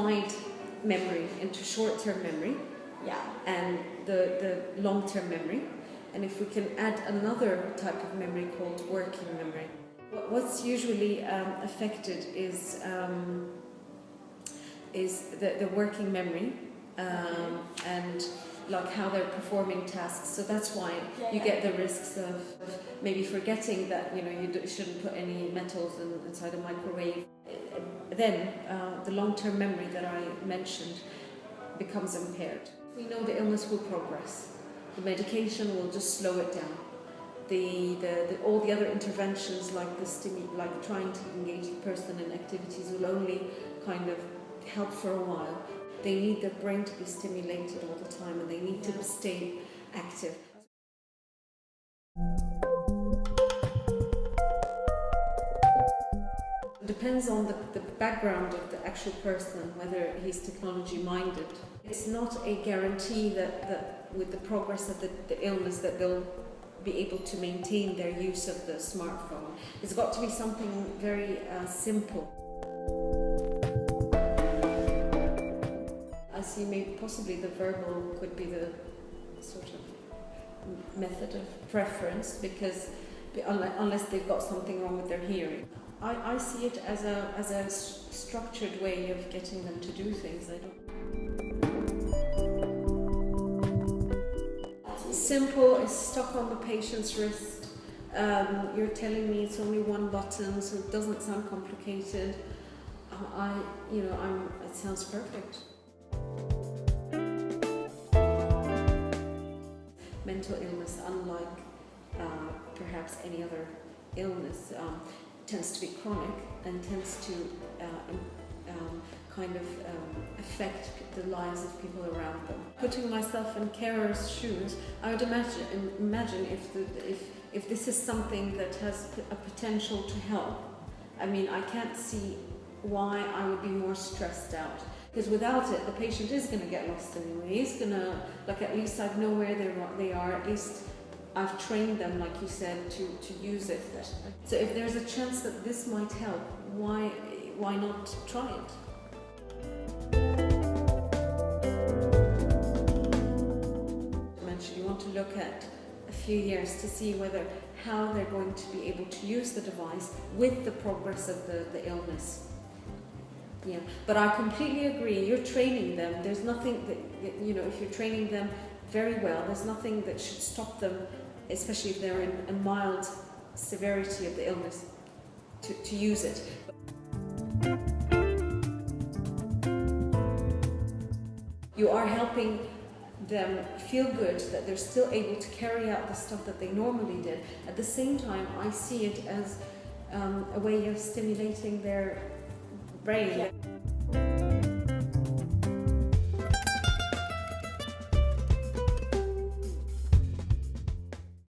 divide memory into short-term memory and the long-term memory. And if we can add another type of memory called working memory. What's usually affected is the working memory and like how they're performing tasks. So that's why you get the risks of maybe forgetting that you shouldn't put any metals inside a microwave. Then the long-term memory that I mentioned becomes impaired. We know the illness will progress. The medication will just slow it down. All the other interventions like like trying to engage the person in activities will only kind of help for a while. They need their brain to be stimulated all the time, and they need to stay active. It depends on the background of the actual person, whether he's technology minded. It's not a guarantee that with the progress of the illness that they'll be able to maintain their use of the smartphone. It's got to be something very simple. I see maybe possibly the verbal could be the sort of method of preference, because unless they've got something wrong with their hearing. I see it as a structured way of getting them to do things. Simple is stuck on the patient's wrist. You're telling me it's only one button, so it doesn't sound complicated. It sounds perfect. Mental illness, unlike perhaps any other illness, tends to be chronic and tends to affect the lives of people around them. Putting myself in carers' shoes, I would imagine if this is something that has a potential to help. I mean, I can't see why I would be more stressed out. Because without it, the patient is going to get lost anyway. He's going to, at least I know where they are, at least I've trained them, like you said, to use it. So if there's a chance that this might help, why not try it? You want to look at a few years to see how they're going to be able to use the device with the progress of the illness. Yeah, but I completely agree. You're training them. There's nothing that, if you're training them very well, there's nothing that should stop them, especially if they're in a mild severity of the illness, to use it. You are helping them feel good that they're still able to carry out the stuff that they normally did. At the same time, I see it as a way of stimulating their brain. Yeah.